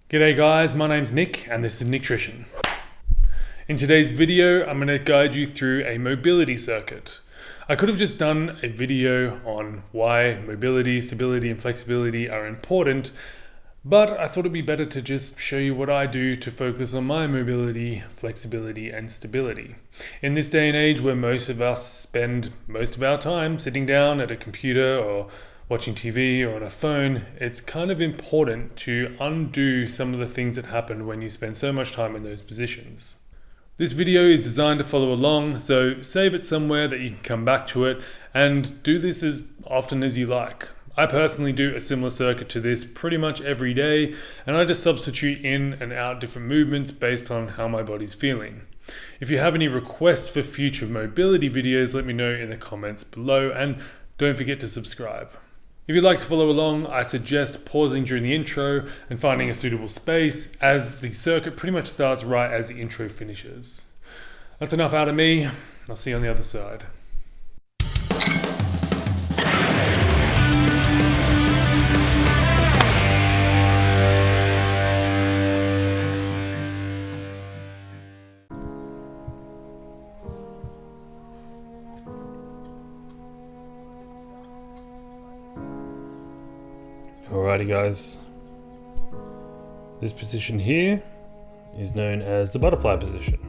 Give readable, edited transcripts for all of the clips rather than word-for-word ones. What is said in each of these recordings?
G'day guys, my name's Nick and this is Nicktrition. In today's video, I'm going to guide you through a mobility circuit. I could have just done a video on why mobility, stability and flexibility are important, but I thought it'd be better to just show you what I do to focus on my mobility, flexibility and stability. In this day and age where most of us spend most of our time sitting down at a computer or watching TV or on a phone, it's kind of important to undo some of the things that happen when you spend so much time in those positions. This video is designed to follow along, so save it somewhere that you can come back to it and do this as often as you like. I personally do a similar circuit to this pretty much every day, and I just substitute in and out different movements based on how my body's feeling. If you have any requests for future mobility videos, let me know in the comments below, and don't forget to subscribe. If you'd like to follow along, I suggest pausing during the intro and finding a suitable space, as the circuit pretty much starts right as the intro finishes. That's enough out of me. I'll see you on the other side. Alrighty guys, this position here is known as the butterfly position.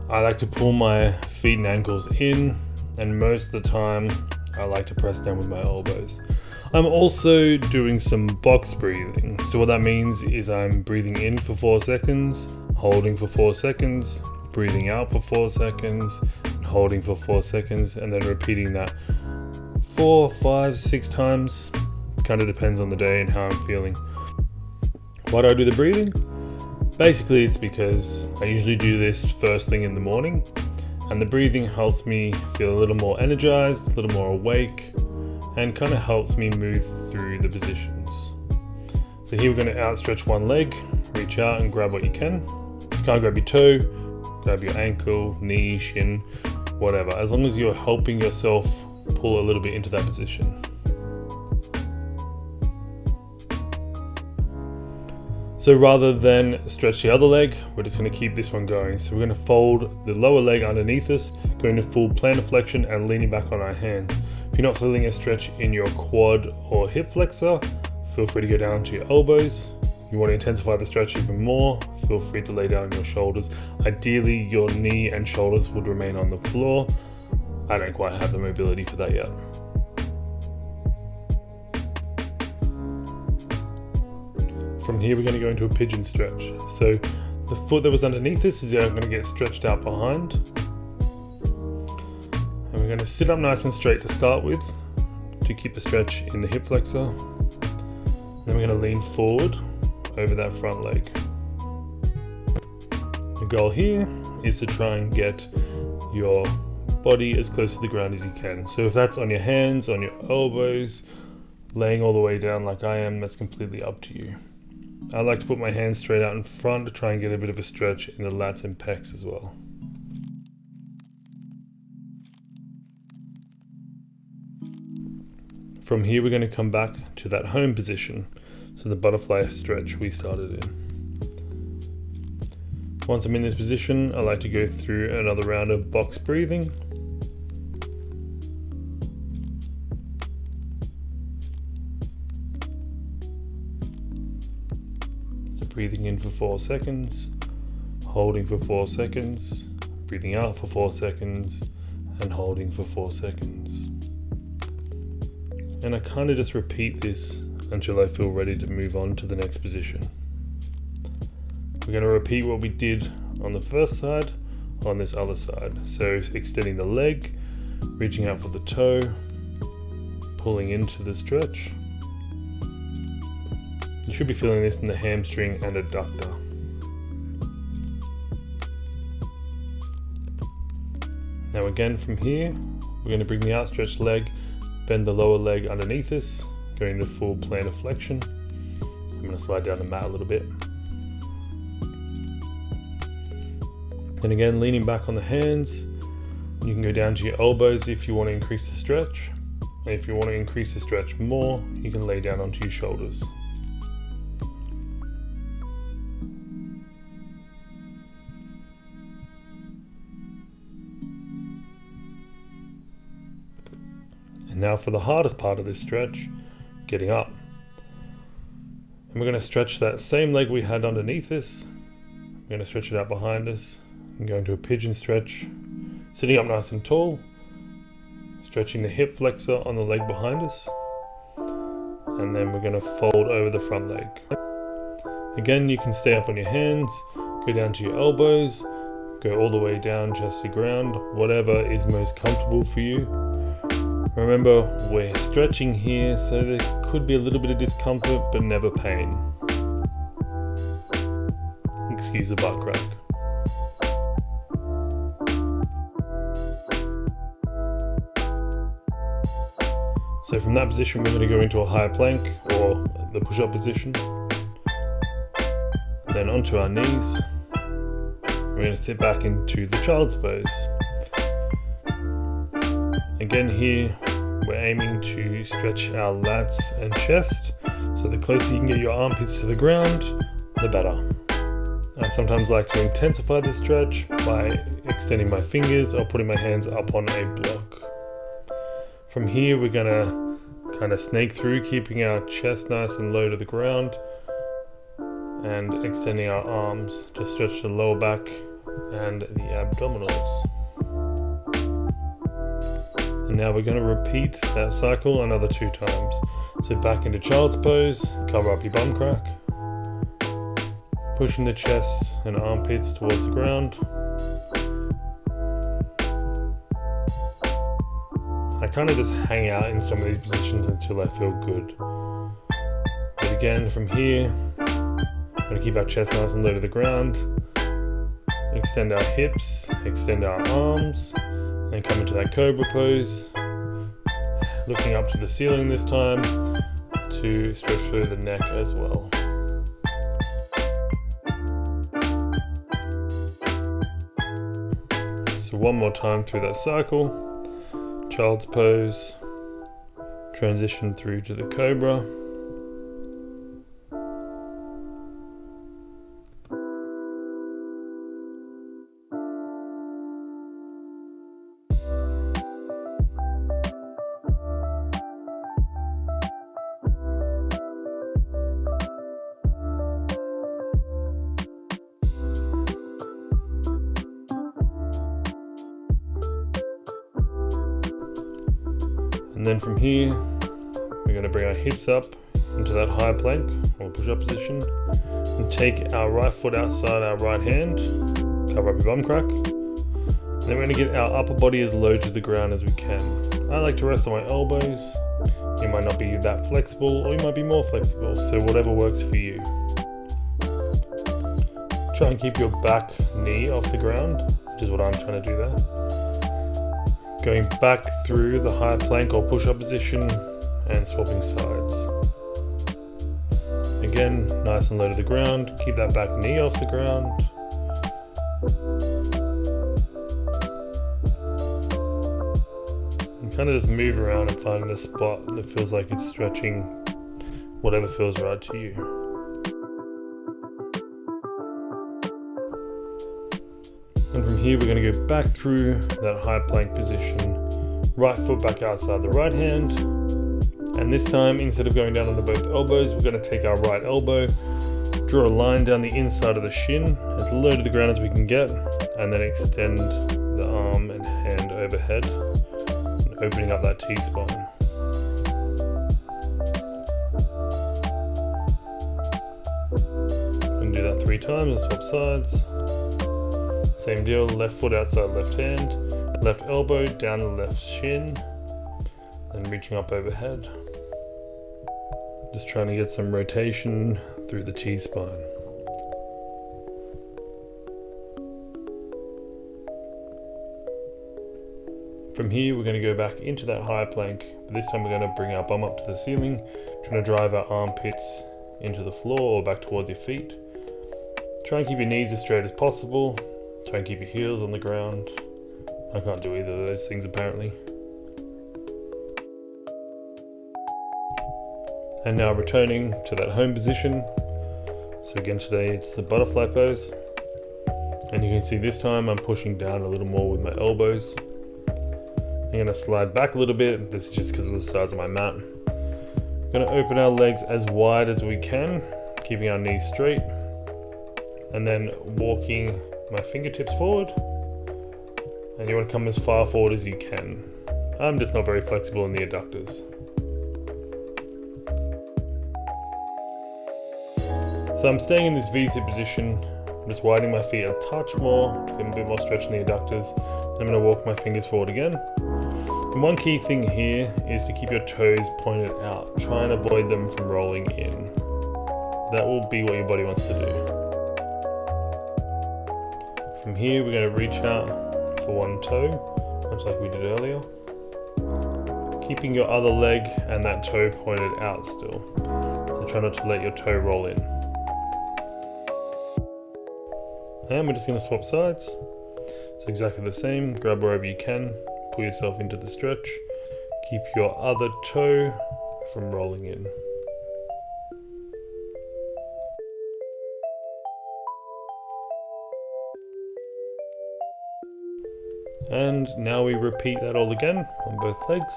I like to pull my feet and ankles in, and most of the time I like to press down with my elbows. I'm also doing some box breathing. So what that means is I'm breathing in for 4 seconds, holding for 4 seconds, breathing out for 4 seconds, and holding for 4 seconds, and then repeating that 4, 5, 6 times. Kind of depends on the day and how I'm feeling. Why do I do the breathing? Basically it's because I usually do this first thing in the morning, and the breathing helps me feel a little more energized, a little more awake, and kind of helps me move through the positions. So here we're going to outstretch one leg, reach out and grab what you can. If you can't grab your toe, grab your ankle, knee, shin, whatever, as long as you're helping yourself pull a little bit into that position. So rather than stretch the other leg, we're just going to keep this one going. So we're going to fold the lower leg underneath us, going to full plantar flexion and leaning back on our hands. If you're not feeling a stretch in your quad or hip flexor, feel free to go down to your elbows. You want to intensify the stretch even more, feel free to lay down on your shoulders. Ideally, your knee and shoulders would remain on the floor. I don't quite have the mobility for that yet. From here we're going to go into a pigeon stretch. So the foot that was underneath this is going to get stretched out behind. And we're going to sit up nice and straight to start with to keep the stretch in the hip flexor. Then we're going to lean forward over that front leg. The goal here is to try and get your body as close to the ground as you can. So if that's on your hands, on your elbows, laying all the way down like I am, that's completely up to you. I like to put my hands straight out in front to try and get a bit of a stretch in the lats and pecs as well. From here we're going to come back to that home position, so the butterfly stretch we started in. Once I'm in this position, I like to go through another round of box breathing. Breathing in for 4 seconds, holding for 4 seconds, breathing out for 4 seconds, and holding for 4 seconds. And I kind of just repeat this until I feel ready to move on to the next position. We're going to repeat what we did on the first side on this other side. So extending the leg, reaching out for the toe, pulling into the stretch. You should be feeling this in the hamstring and adductor. Now again from here, we're going to bring the outstretched leg, bend the lower leg underneath us, going to full plantar flexion. I'm going to slide down the mat a little bit. And again, leaning back on the hands, you can go down to your elbows if you want to increase the stretch. And if you want to increase the stretch more, you can lay down onto your shoulders. Now for the hardest part of this stretch, getting up. And we're going to stretch that same leg we had underneath this. We're going to stretch it out behind us and go into a pigeon stretch, sitting up nice and tall, stretching the hip flexor on the leg behind us, and then we're going to fold over the front leg. Again, you can stay up on your hands, go down to your elbows, go all the way down chest to ground, whatever is most comfortable for you. Remember, we're stretching here, so there could be a little bit of discomfort, but never pain. Excuse the butt crack. So from that position, we're going to go into a higher plank, or the push-up position. Then onto our knees. We're going to sit back into the child's pose. Again here, we're aiming to stretch our lats and chest, so the closer you can get your armpits to the ground, the better. I sometimes like to intensify the stretch by extending my fingers or putting my hands up on a block. From here, we're going to kind of snake through, keeping our chest nice and low to the ground, and extending our arms to stretch the lower back and the abdominals. And now we're going to repeat that cycle another 2 times. So back into child's pose, cover up your bum crack, pushing the chest and armpits towards the ground. I kind of just hang out in some of these positions until I feel good. But again, from here, we're going to keep our chest nice and low to the ground, extend our hips, extend our arms, and come into that cobra pose, looking up to the ceiling this time to stretch through the neck as well. So one more time through that cycle, child's pose, transition through to the cobra. And then from here, we're going to bring our hips up into that high plank or push-up position and take our right foot outside our right hand, cover up your bum crack. And then we're going to get our upper body as low to the ground as we can. I like to rest on my elbows. You might not be that flexible, or you might be more flexible, so whatever works for you. Try and keep your back knee off the ground, which is what I'm trying to do there. Going back through the high plank or push-up position and swapping sides. Again, nice and low to the ground. Keep that back knee off the ground. And kind of just move around and find a spot that feels like it's stretching whatever feels right to you. And from here, we're going to go back through that high plank position, right foot back outside the right hand. And this time, instead of going down onto both elbows, we're going to take our right elbow, draw a line down the inside of the shin, as low to the ground as we can get, and then extend the arm and hand overhead, and opening up that T-spine. And do that 3 times and swap sides. Same deal, left foot outside left hand, left elbow down the left shin, and reaching up overhead. Just trying to get some rotation through the T-spine. From here, we're going to go back into that high plank, but this time we're going to bring our bum up to the ceiling, trying to drive our armpits into the floor or back towards your feet. Try and keep your knees as straight as possible. Try and keep your heels on the ground. I can't do either of those things apparently. And now returning to that home position. So again today it's the butterfly pose. And you can see this time I'm pushing down a little more with my elbows. I'm going to slide back a little bit. This is just because of the size of my mat. I'm going to open our legs as wide as we can, keeping our knees straight, and then walking my fingertips forward. And you want to come as far forward as you can. I'm just not very flexible in the adductors. So I'm staying in this V-sit position. I'm just widening my feet a touch more, getting a bit more stretch in the adductors. I'm going to walk my fingers forward again. And one key thing here is to keep your toes pointed out. Try and avoid them from rolling in. That will be what your body wants to do. From here, we're going to reach out for one toe, much like we did earlier. Keeping your other leg and that toe pointed out still. So try not to let your toe roll in. And we're just going to swap sides. So exactly the same, grab wherever you can, pull yourself into the stretch, keep your other toe from rolling in. And now we repeat that all again on both legs.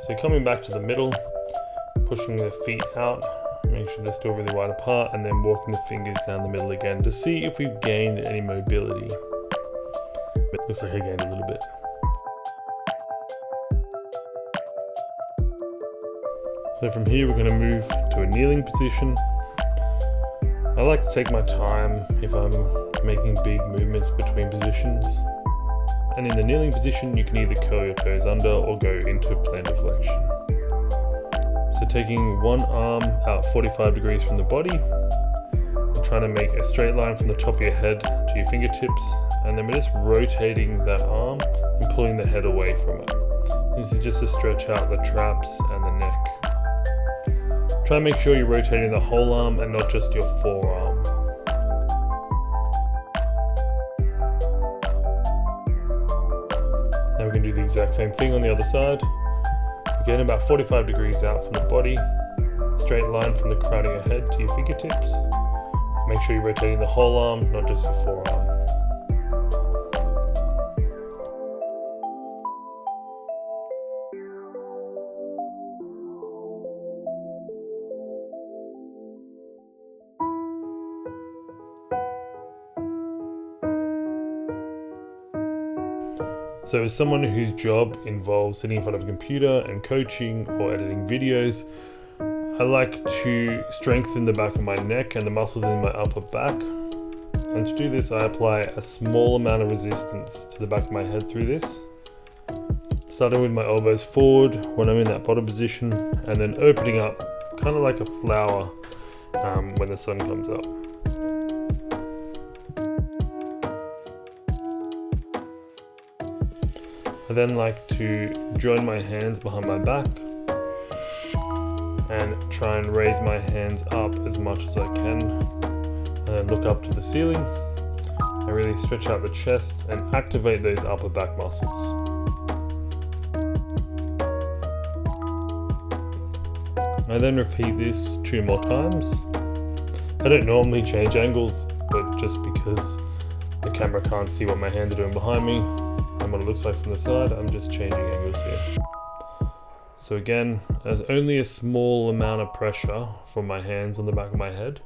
So coming back to the middle, pushing the feet out, making sure they're still really wide apart, and then walking the fingers down the middle again to see if we've gained any mobility. It looks like I gained a little bit. So from here we're going to move to a kneeling position. I like to take my time if I'm making big movements between positions. And in the kneeling position, you can either curl your toes under or go into plantar flexion. So taking one arm out 45 degrees from the body, and trying to make a straight line from the top of your head to your fingertips, and then we're just rotating that arm and pulling the head away from it. This is just to stretch out the traps and the neck. Try and make sure you're rotating the whole arm and not just your forearm. Now we can do the exact same thing on the other side. Again, about 45 degrees out from the body, straight line from the crown of your head to your fingertips. Make sure you're rotating the whole arm, not just your forearm. So as someone whose job involves sitting in front of a computer and coaching or editing videos, I like to strengthen the back of my neck and the muscles in my upper back. And to do this, I apply a small amount of resistance to the back of my head through this. Starting with my elbows forward when I'm in that bottom position, and then opening up kind of like a flower when the sun comes up. I then like to join my hands behind my back and try and raise my hands up as much as I can, and then look up to the ceiling and really stretch out the chest and activate those upper back muscles. I then repeat this 2 more times. I don't normally change angles, but just because the camera can't see what my hands are doing behind me and what it looks like from the side, I'm just changing angles here. So again, there's only a small amount of pressure from my hands on the back of my head.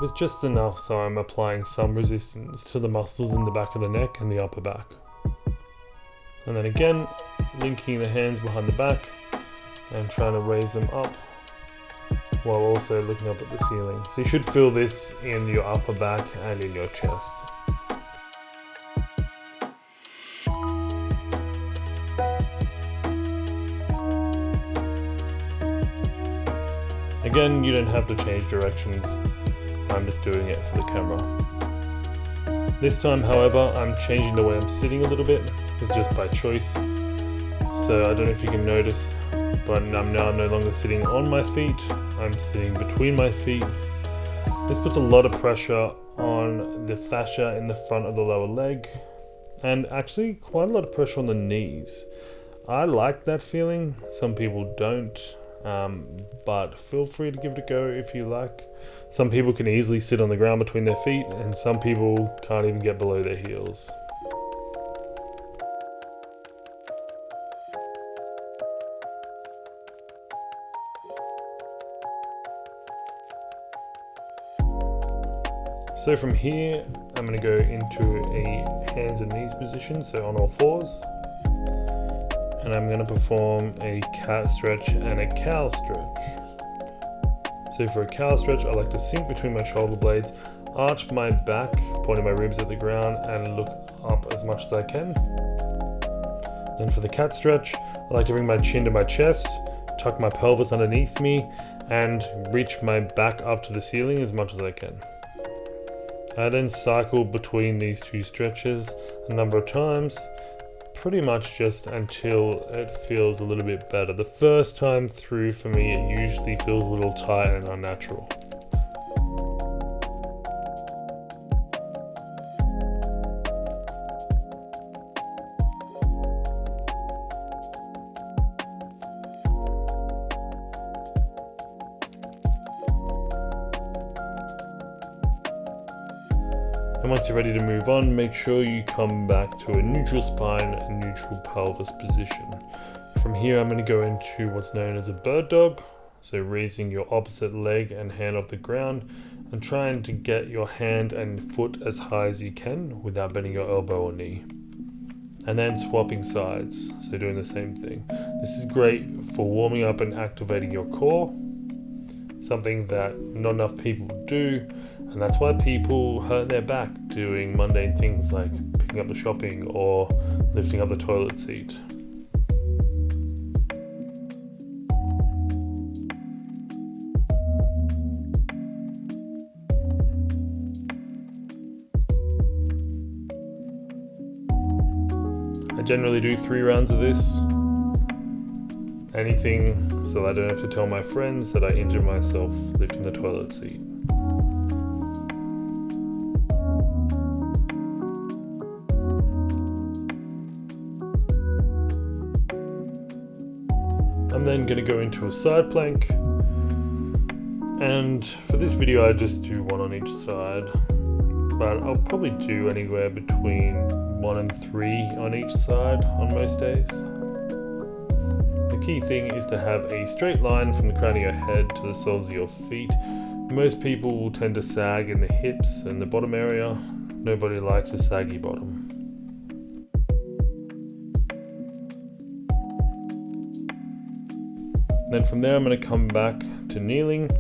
It's just enough so I'm applying some resistance to the muscles in the back of the neck and the upper back. And then again, linking the hands behind the back and trying to raise them up while also looking up at the ceiling. So you should feel this in your upper back and in your chest. Again, you don't have to change directions, I'm just doing it for the camera. This time, however, I'm changing the way I'm sitting a little bit. It's just by choice. So I don't know if you can notice, but I'm now no longer sitting on my feet, I'm sitting between my feet, This puts a lot of pressure on the fascia in the front of the lower leg, and actually quite a lot of pressure on the knees. I like that feeling, some people don't, but feel free to give it a go if you like. Some people can easily sit on the ground between their feet, and some people can't even get below their heels. So from here, I'm going to go into a hands and knees position, so on all fours. And I'm going to perform a cat stretch and a cow stretch. So for a cow stretch, I like to sink between my shoulder blades, arch my back, pointing my ribs at the ground, and look up as much as I can. Then for the cat stretch, I like to bring my chin to my chest, tuck my pelvis underneath me, and reach my back up to the ceiling as much as I can. I then cycle between these two stretches a number of times, pretty much just until it feels a little bit better. The first time through for me, it usually feels a little tight and unnatural. And once you're ready to move on, make sure you come back to a neutral spine and neutral pelvis position. From here, I'm going to go into what's known as a bird dog. So raising your opposite leg and hand off the ground and trying to get your hand and foot as high as you can without bending your elbow or knee. And then swapping sides, so doing the same thing. This is great for warming up and activating your core, something that not enough people do. And that's why people hurt their back doing mundane things like picking up the shopping or lifting up the toilet seat. I generally do 3 rounds of this. Anything so I don't have to tell my friends that I injured myself lifting the toilet seat. I'm then going to go into a side plank, and for this video I just do 1 on each side, but I'll probably do anywhere between 1 and 3 on each side on most days. The key thing is to have a straight line from the crown of your head to the soles of your feet. Most people will tend to sag in the hips and the bottom area. Nobody likes a saggy bottom. Then from there I'm going to come back to kneeling,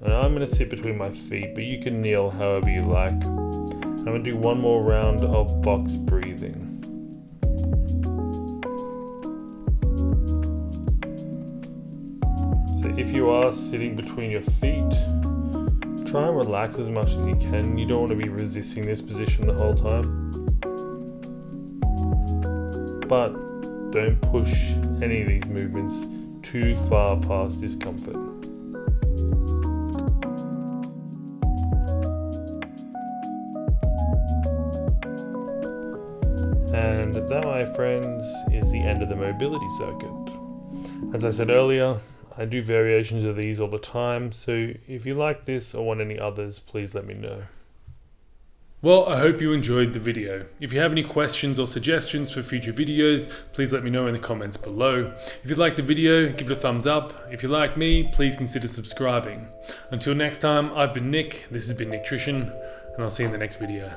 and I'm going to sit between my feet, but you can kneel however you like. I'm going to do 1 more round of box breathing. So if you are sitting between your feet, try and relax as much as you can. You don't want to be resisting this position the whole time, but don't push any of these movements too far past discomfort. And that, my friends, is the end of the mobility circuit. As I said earlier, I do variations of these all the time, so if you like this or want any others, please let me know. Well, I hope you enjoyed the video. If you have any questions or suggestions for future videos, please let me know in the comments below. If you liked the video, give it a thumbs up. If you like me, please consider subscribing. Until next time, I've been Nick, this has been Nicktrition, and I'll see you in the next video.